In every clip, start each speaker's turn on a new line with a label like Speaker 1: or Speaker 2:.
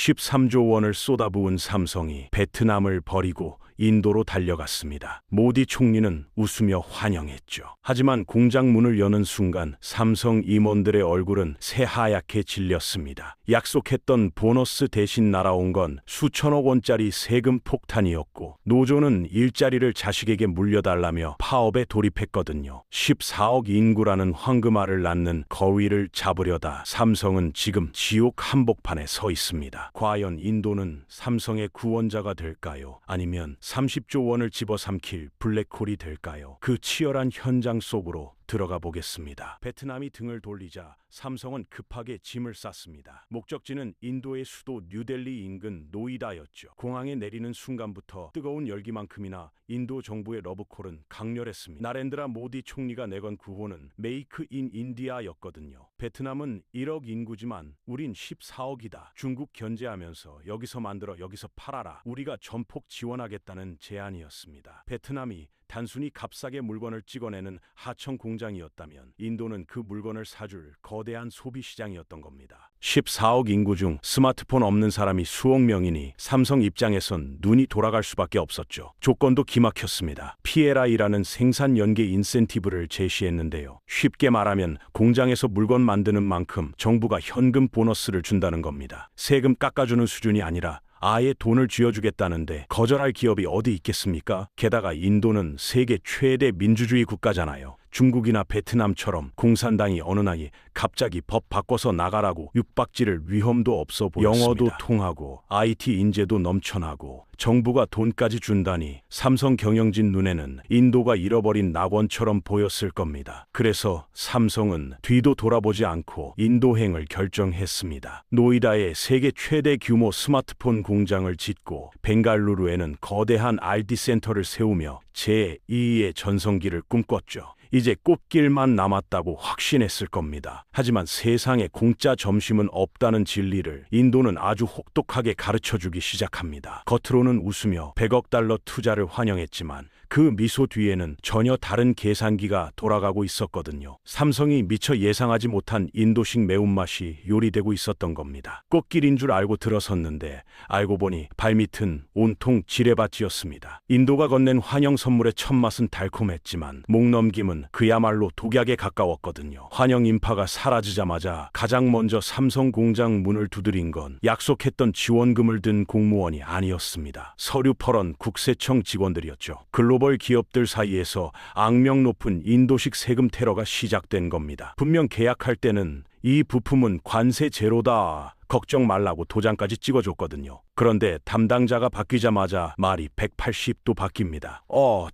Speaker 1: 13조 원을 쏟아부은 삼성이 베트남을 버리고 인도로 달려갔습니다. 모디 총리는 웃으며 환영했죠. 하지만 공장 문을 여는 순간 삼성 임원들의 얼굴은 새하얗게 질렸습니다. 약속했던 보너스 대신 날아온 건 수천억 원짜리 세금 폭탄이었고, 노조는 일자리를 자식에게 물려달라며 파업에 돌입했거든요. 14억 인구라는 황금알을 낳는 거위를 잡으려다 삼성은 지금 지옥 한복판에 서 있습니다. 과연 인도는 삼성의 구원자가 될까요? 아니면 30조 원을 집어삼킬 블랙홀이 될까요? 그 치열한 현장 속으로 들어가 보겠습니다. 베트남이 등을 돌리자 삼성은 급하게 짐을 쌌습니다. 목적지는 인도의 수도 뉴델리 인근 노이다였죠. 공항에 내리는 순간부터 뜨거운 열기만큼이나 인도 정부의 러브콜은 강렬했습니다. 나렌드라 모디 총리가 내건 구호는 메이크 인 인디아였거든요. 베트남은 1억 인구지만 우린 14억이다. 중국 견제하면서 여기서 만들어 여기서 팔아라. 우리가 전폭 지원하겠다는 제안이었습니다. 베트남이 단순히 값싸게 물건을 찍어내는 하청 공장이었다면 인도는 그 물건을 사줄 거대한 소비 시장이었던 겁니다. 14억 인구 중 스마트폰 없는 사람이 수억 명이니 삼성 입장에선 눈이 돌아갈 수밖에 없었죠. 조건도 기막혔습니다. PLI라는 생산 연계 인센티브를 제시했는데요. 쉽게 말하면 공장에서 물건 만드는 만큼 정부가 현금 보너스를 준다는 겁니다. 세금 깎아주는 수준이 아니라 아예 돈을 쥐어주겠다는데 거절할 기업이 어디 있겠습니까? 게다가 인도는 세계 최대 민주주의 국가잖아요. 중국이나 베트남처럼 공산당이 어느 날이 갑자기 법 바꿔서 나가라고 육박지를 위험도 없어 보였습니다. 영어도 통하고 IT 인재도 넘쳐나고 정부가 돈까지 준다니 삼성 경영진 눈에는 인도가 잃어버린 낙원처럼 보였을 겁니다. 그래서 삼성은 뒤도 돌아보지 않고 인도행을 결정했습니다. 노이다에 세계 최대 규모 스마트폰 공장을 짓고 벵갈루루에는 거대한 R&D 센터를 세우며 제2의 전성기를 꿈꿨죠. 이제 꽃길만 남았다고 확신했을 겁니다. 하지만 세상에 공짜 점심은 없다는 진리를 인도는 아주 혹독하게 가르쳐주기 시작합니다. 겉으로는 웃으며 100억 달러 투자를 환영했지만 그 미소 뒤에는 전혀 다른 계산기가 돌아가고 있었거든요. 삼성이 미처 예상하지 못한 인도식 매운맛이 요리되고 있었던 겁니다. 꽃길인 줄 알고 들어섰는데 알고 보니 발밑은 온통 지뢰밭이었습니다. 인도가 건넨 환영 선물의 첫맛은 달콤했지만 목넘김은 그야말로 독약에 가까웠거든요. 환영 인파가 사라지자마자 가장 먼저 삼성 공장 문을 두드린 건 약속했던 지원금을 든 공무원이 아니었습니다. 서류퍼런 국세청 직원들이었죠. 글로벌 기업들 사이에서 악명 높은 인도식 세금 테러가 시작된 겁니다. 분명 계약할 때는 이 부품은 관세 제로다, 걱정 말라고 도장까지 찍어줬거든요. 그런데 담당자가 바뀌자마자 말이 180도 바뀝니다.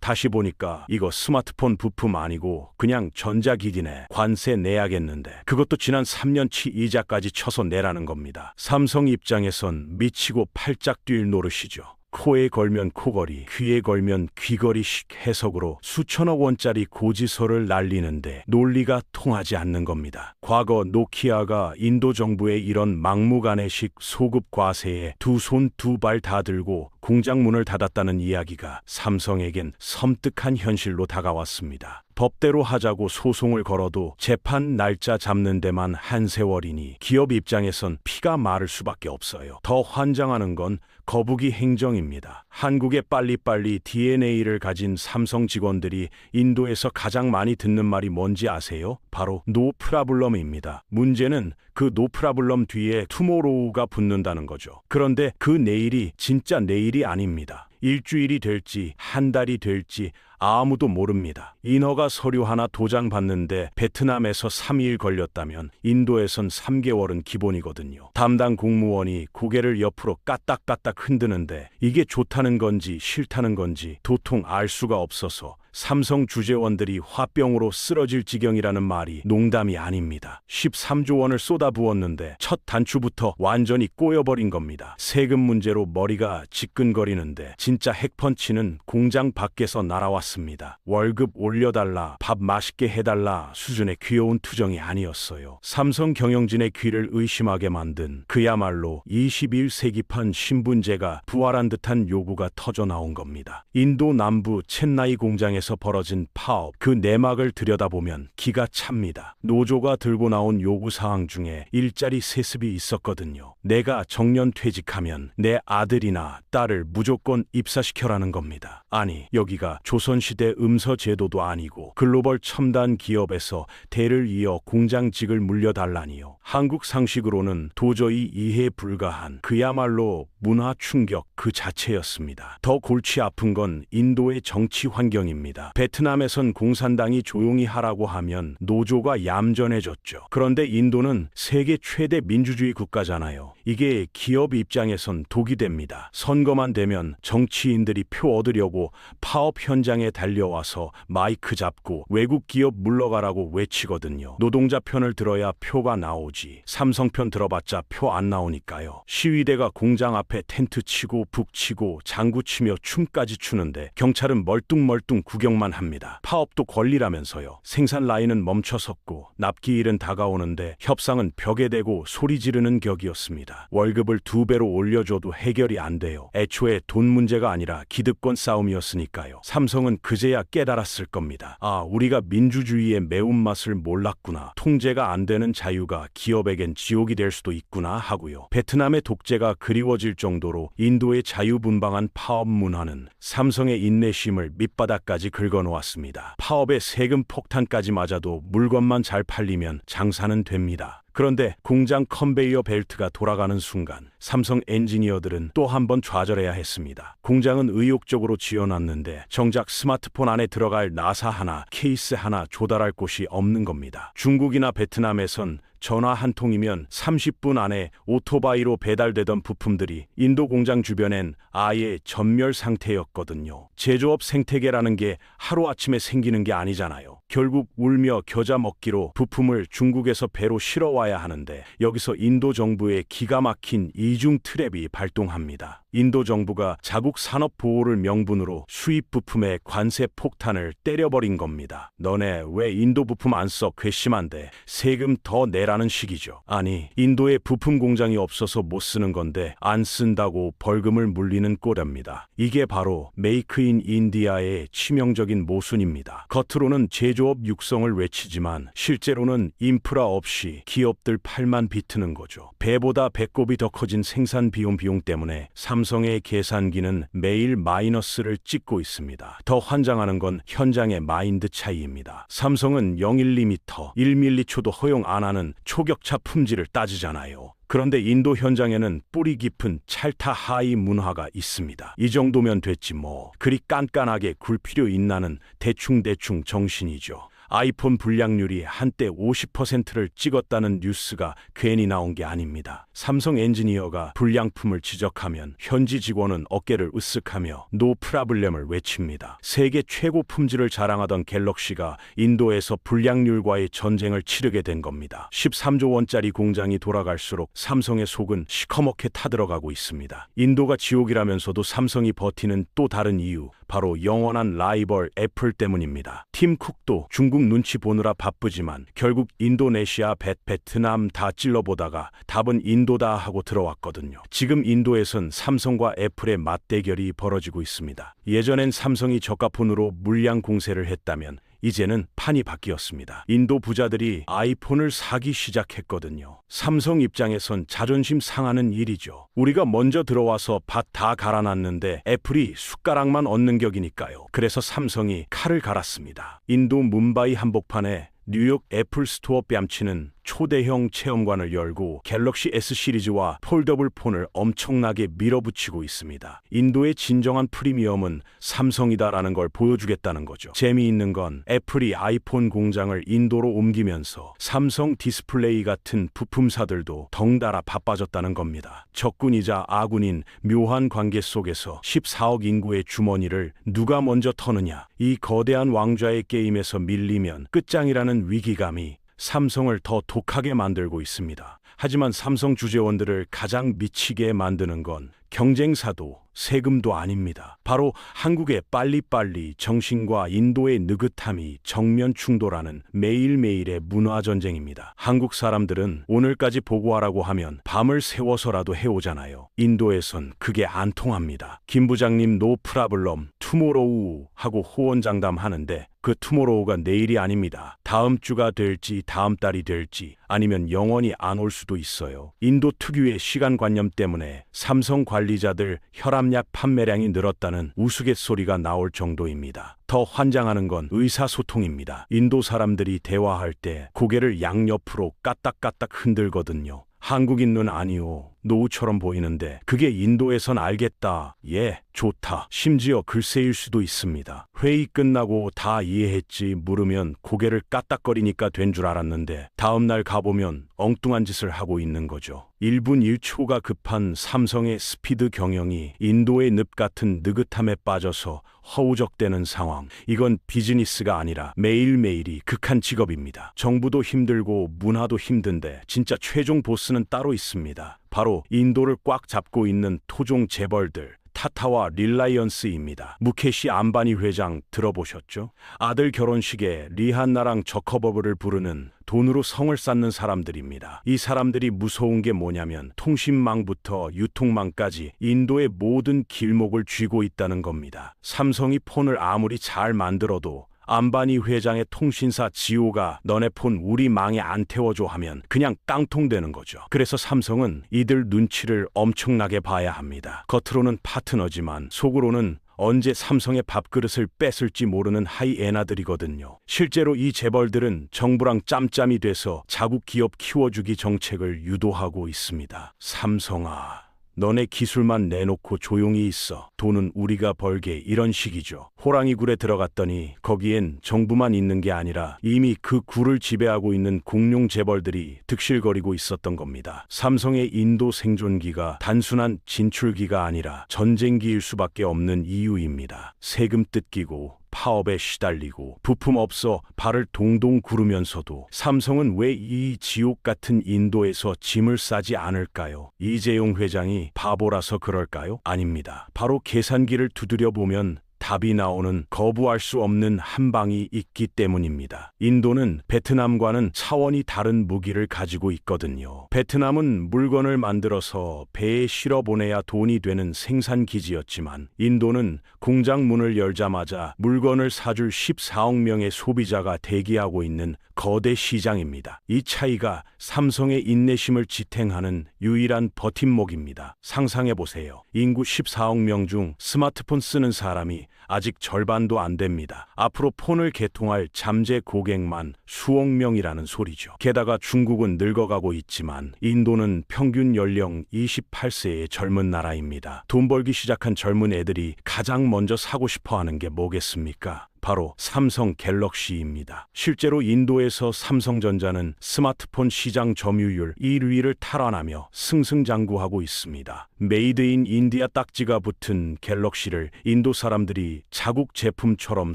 Speaker 1: 다시 보니까 이거 스마트폰 부품 아니고 그냥 전자기기네. 관세 내야겠는데. 그것도 지난 3년치 이자까지 쳐서 내라는 겁니다. 삼성 입장에선 미치고 팔짝 뛸 노릇이죠. 코에 걸면 코걸이, 귀에 걸면 귀걸이식 해석으로 수천억 원짜리 고지서를 날리는데 논리가 통하지 않는 겁니다. 과거 노키아가 인도 정부의 이런 막무가내식 소급 과세에 두 손 두 발 다 들고 공장 문을 닫았다는 이야기가 삼성에겐 섬뜩한 현실로 다가왔습니다. 법대로 하자고 소송을 걸어도 재판 날짜 잡는 데만 한 세월이니 기업 입장에선 피가 마를 수밖에 없어요. 더 환장하는 건 거북이 행정입니다. 한국의 빨리빨리 DNA를 가진 삼성 직원들이 인도에서 가장 많이 듣는 말이 뭔지 아세요? 바로 노 프라블럼입니다. 문제는 그 노 프라블럼 뒤에 투모로우가 붙는다는 거죠. 그런데 그 내일이 진짜 내일이 아닙니다. 일주일이 될지 한 달이 될지 아무도 모릅니다. 인허가 서류 하나 도장 받는데 베트남에서 3일 걸렸다면 인도에선 3개월은 기본이거든요. 담당 공무원이 고개를 옆으로 까딱까딱 흔드는데 이게 좋다는 건지 싫다는 건지 도통 알 수가 없어서 삼성 주재원들이 화병으로 쓰러질 지경이라는 말이 농담이 아닙니다. 13조 원을 쏟아부었는데 첫 단추부터 완전히 꼬여버린 겁니다. 세금 문제로 머리가 지끈거리는데 진짜 핵펀치는 공장 밖에서 날아왔습니다. 월급 올려달라, 밥 맛있게 해달라 수준의 귀여운 투정이 아니었어요. 삼성 경영진의 귀를 의심하게 만든 그야말로 21세기판 신분제가 부활한 듯한 요구가 터져 나온 겁니다. 인도 남부 첸나이 공장에 공장에서 벌어진 파업, 그 내막을 들여다보면 기가 찹니다. 노조가 들고 나온 요구사항 중에 일자리 세습이 있었거든요. 내가 정년 퇴직하면 내 아들이나 딸을 무조건 입사시켜라는 겁니다. 아니, 여기가 조선시대 음서제도도 아니고 글로벌 첨단 기업에서 대를 이어 공장직을 물려달라니요. 한국 상식으로는 도저히 이해 불가한 그야말로 문화 충격 그 자체였습니다. 더 골치 아픈 건 인도의 정치 환경입니다. 베트남에선 공산당이 조용히 하라고 하면 노조가 얌전해졌죠. 그런데 인도는 세계 최대 민주주의 국가잖아요. 이게 기업 입장에선 독이 됩니다. 선거만 되면 정치인들이 표 얻으려고 파업 현장에 달려와서 마이크 잡고 외국 기업 물러가라고 외치거든요. 노동자 편을 들어야 표가 나오지. 삼성 편 들어봤자 표 안 나오니까요. 시위대가 공장 앞에 텐트 치고 북치고 장구 치며 춤까지 추는데 경찰은 멀뚱멀뚱 구경만 합니다. 파업도 권리라면서요. 생산 라인은 멈춰섰고 납기일은 다가오는데 협상은 벽에 대고 소리 지르는 격이었습니다. 월급을 2배로 올려줘도 해결이 안 돼요. 애초에 돈 문제가 아니라 기득권 싸움이었으니까요. 삼성은 그제야 깨달았을 겁니다. 아, 우리가 민주주의의 매운맛을 몰랐구나. 통제가 안 되는 자유가 기업에겐 지옥이 될 수도 있구나 하고요. 베트남의 독재가 그리워질 정도로 인도의 자유분방한 파업 문화는 삼성의 인내심을 밑바닥까지 긁어놓았습니다. 파업에 세금 폭탄까지 맞아도 물건만 잘 팔리면 장사는 됩니다. 그런데 공장 컨베이어 벨트가 돌아가는 순간 삼성 엔지니어들은 또 한 번 좌절해야 했습니다. 공장은 의욕적으로 지어놨는데 정작 스마트폰 안에 들어갈 나사 하나, 케이스 하나 조달할 곳이 없는 겁니다. 중국이나 베트남에선 전화 한 통이면 30분 안에 오토바이로 배달되던 부품들이 인도 공장 주변엔 아예 전멸 상태였거든요. 제조업 생태계라는 게 하루아침에 생기는 게 아니잖아요. 결국 울며 겨자 먹기로 부품을 중국에서 배로 실어와야 하는데 여기서 인도 정부의 기가 막힌 이중 트랩이 발동합니다. 인도 정부가 자국 산업 보호를 명분으로 수입 부품에 관세 폭탄을 때려버린 겁니다. 너네 왜 인도 부품 안 써? 괘씸한데 세금 더 내라는 식이죠. 아니, 인도에 부품 공장이 없어서 못 쓰는 건데 안 쓴다고 벌금을 물리는 꼴입니다. 이게 바로 메이크 인 인디아의 치명적인 모순입니다. 겉으로는 제조업 육성을 외치지만 실제로는 인프라 없이 기업들 팔만 비트는 거죠. 배보다 배꼽이 더 커진 생산 비용 때문에 삼성의 계산기는 매일 마이너스를 찍고 있습니다. 더 환장하는 건 현장의 마인드 차이입니다. 삼성은 0.1mm, 1mm초도 허용 안 하는 초격차 품질을 따지잖아요. 그런데 인도 현장에는 뿌리 깊은 찰타 하이 문화가 있습니다. 이 정도면 됐지 뭐. 그리 깐깐하게 굴 필요 있나는 대충대충 정신이죠. 아이폰 불량률이 한때 50%를 찍었다는 뉴스가 괜히 나온 게 아닙니다. 삼성 엔지니어가 불량품을 지적하면 현지 직원은 어깨를 으쓱하며 노 프라블렘을 외칩니다. 세계 최고 품질을 자랑하던 갤럭시가 인도에서 불량률과의 전쟁을 치르게 된 겁니다. 13조 원짜리 공장이 돌아갈수록 삼성의 속은 시커멓게 타들어가고 있습니다. 인도가 지옥이라면서도 삼성이 버티는 또 다른 이유, 바로 영원한 라이벌 애플 때문입니다. 팀 쿡도 중국 눈치 보느라 바쁘지만 결국 인도네시아, 베트남 다 찔러보다가 답은 인도다 하고 들어왔거든요. 지금 인도에선 삼성과 애플의 맞대결이 벌어지고 있습니다. 예전엔 삼성이 저가폰으로 물량 공세를 했다면 이제는 판이 바뀌었습니다. 인도 부자들이 아이폰을 사기 시작했거든요. 삼성 입장에선 자존심 상하는 일이죠. 우리가 먼저 들어와서 밭 다 갈아놨는데 애플이 숟가락만 얹는 격이니까요. 그래서 삼성이 칼을 갈았습니다. 인도 뭄바이 한복판에 뉴욕 애플 스토어 뺨치는 초대형 체험관을 열고 갤럭시 S 시리즈와 폴더블 폰을 엄청나게 밀어붙이고 있습니다. 인도의 진정한 프리미엄은 삼성이다라는 걸 보여주겠다는 거죠. 재미있는 건 애플이 아이폰 공장을 인도로 옮기면서 삼성 디스플레이 같은 부품사들도 덩달아 바빠졌다는 겁니다. 적군이자 아군인 묘한 관계 속에서 14억 인구의 주머니를 누가 먼저 터느냐, 이 거대한 왕좌의 게임에서 밀리면 끝장이라는 위기감이 삼성을 더 독하게 만들고 있습니다. 하지만 삼성 주재원들을 가장 미치게 만드는 건 경쟁사도 세금도 아닙니다. 바로 한국의 빨리빨리 정신과 인도의 느긋함이 정면 충돌하는 매일매일의 문화전쟁입니다. 한국 사람들은 오늘까지 보고하라고 하면 밤을 새워서라도 해오잖아요. 인도에선 그게 안 통합니다. 김 부장님 노 프라블럼 투모로우 하고 호언장담하는데 그 투모로우가 내일이 아닙니다. 다음 주가 될지 다음 달이 될지 아니면 영원히 안 올 수도 있어요. 인도 특유의 시간관념 때문에 삼성 관리자들 혈압약 판매량이 늘었다는 우스갯소리가 나올 정도입니다. 더 환장하는 건 의사소통입니다. 인도 사람들이 대화할 때 고개를 양옆으로 까딱까딱 흔들거든요. 한국인 눈 아니오. 노우처럼 보이는데 그게 인도에선 알겠다. 예, 좋다. 심지어 글쎄일 수도 있습니다. 회의 끝나고 다 이해했지 물으면 고개를 까딱거리니까 된 줄 알았는데 다음날 가보면 엉뚱한 짓을 하고 있는 거죠. 1분 1초가 급한 삼성의 스피드 경영이 인도의 늪 같은 느긋함에 빠져서 허우적대는 상황. 이건 비즈니스가 아니라 매일매일이 극한 직업입니다. 정부도 힘들고 문화도 힘든데 진짜 최종 보스는 따로 있습니다. 바로 인도를 꽉 잡고 있는 토종 재벌들. 타타와 릴라이언스입니다. 무케시 암바니 회장 들어보셨죠? 아들 결혼식에 리한나랑 저커버블을 부르는 돈으로 성을 쌓는 사람들입니다. 이 사람들이 무서운 게 뭐냐면 통신망부터 유통망까지 인도의 모든 길목을 쥐고 있다는 겁니다. 삼성이 폰을 아무리 잘 만들어도 암바니 회장의 통신사 지오가 너네 폰 우리 망에 안 태워줘 하면 그냥 깡통되는 거죠. 그래서 삼성은 이들 눈치를 엄청나게 봐야 합니다. 겉으로는 파트너지만 속으로는 언제 삼성의 밥그릇을 뺏을지 모르는 하이에나들이거든요. 실제로 이 재벌들은 정부랑 짬짬이 돼서 자국 기업 키워주기 정책을 유도하고 있습니다. 삼성아, 너네 기술만 내놓고 조용히 있어. 돈은 우리가 벌게, 이런 식이죠. 호랑이 굴에 들어갔더니 거기엔 정부만 있는 게 아니라 이미 그 굴을 지배하고 있는 공룡 재벌들이 득실거리고 있었던 겁니다. 삼성의 인도 생존기가 단순한 진출기가 아니라 전쟁기일 수밖에 없는 이유입니다. 세금 뜯기고 파업에 시달리고 부품 없어 발을 동동 구르면서도 삼성은 왜 이 지옥 같은 인도에서 짐을 싸지 않을까요? 이재용 회장이 바보라서 그럴까요? 아닙니다. 바로 계산기를 두드려 보면 답이 나오는 거부할 수 없는 한 방이 있기 때문입니다. 인도는 베트남과는 차원이 다른 무기를 가지고 있거든요. 베트남은 물건을 만들어서 배에 실어 보내야 돈이 되는 생산기지였지만 인도는 공장 문을 열자마자 물건을 사줄 14억 명의 소비자가 대기하고 있는 거대 시장입니다. 이 차이가 삼성의 인내심을 지탱하는 유일한 버팀목입니다. 상상해보세요. 인구 14억 명 중 스마트폰 쓰는 사람이 아직 절반도 안 됩니다. 앞으로 폰을 개통할 잠재 고객만 수억 명이라는 소리죠. 게다가 중국은 늙어가고 있지만 인도는 평균 연령 28세의 젊은 나라입니다. 돈 벌기 시작한 젊은 애들이 가장 먼저 사고 싶어 하는 게 뭐겠습니까? 바로 삼성 갤럭시입니다. 실제로 인도에서 삼성전자는 스마트폰 시장 점유율 1위를 탈환하며 승승장구하고 있습니다. 메이드 인 인디아 딱지가 붙은 갤럭시를 인도 사람들이 자국 제품처럼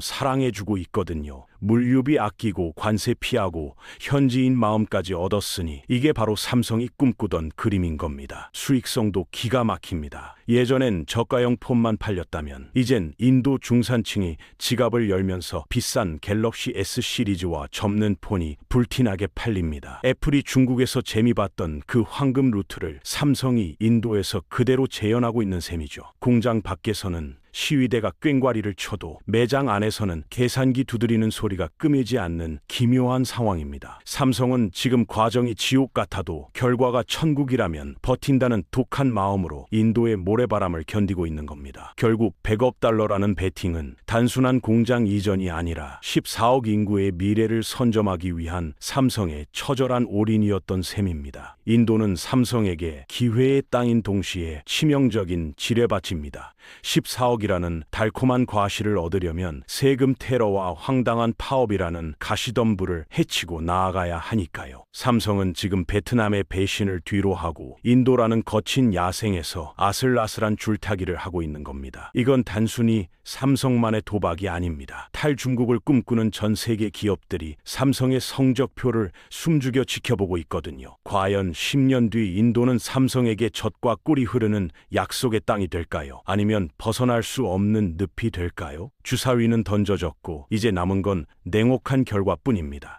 Speaker 1: 사랑해주고 있거든요. 물류비 아끼고 관세 피하고 현지인 마음까지 얻었으니 이게 바로 삼성이 꿈꾸던 그림인 겁니다. 수익성도 기가 막힙니다. 예전엔 저가형 폰만 팔렸다면 이젠 인도 중산층이 지갑을 열면서 비싼 갤럭시 S 시리즈와 접는 폰이 불티나게 팔립니다. 애플이 중국에서 재미봤던 그 황금 루트를 삼성이 인도에서 그대로 재현하고 있는 셈이죠. 공장 밖에서는 시위대가 꽹과리를 쳐도 매장 안에서는 계산기 두드리는 소리가 끔이지 않는 기묘한 상황입니다. 삼성은 지금 과정이 지옥 같아도 결과가 천국이라면 버틴다는 독한 마음으로 인도의 모래바람을 견디고 있는 겁니다. 결국 100억 달러라는 베팅은 단순한 공장 이전이 아니라 14억 인구의 미래를 선점하기 위한 삼성의 처절한 올인이었던 셈입니다. 인도는 삼성에게 기회의 땅인 동시에 치명적인 지뢰밭입니다. 14억 정책이라는 달콤한 과실을 얻으려면 세금 테러와 황당한 파업이라는 가시덤불을 헤치고 나아가야 하니까요. 삼성은 지금 베트남의 배신을 뒤로하고 인도라는 거친 야생에서 아슬아슬한 줄타기를 하고 있는 겁니다. 이건 단순히 삼성만의 도박이 아닙니다. 탈중국을 꿈꾸는 전 세계 기업들이 삼성의 성적표를 숨죽여 지켜보고 있거든요. 과연 10년 뒤 인도는 삼성에게 젖과 꿀이 흐르는 약속의 땅이 될까요? 아니면 벗어날 수 없는 늪이 될까요? 주사위는 던져졌고 이제 남은 건 냉혹한 결과뿐입니다.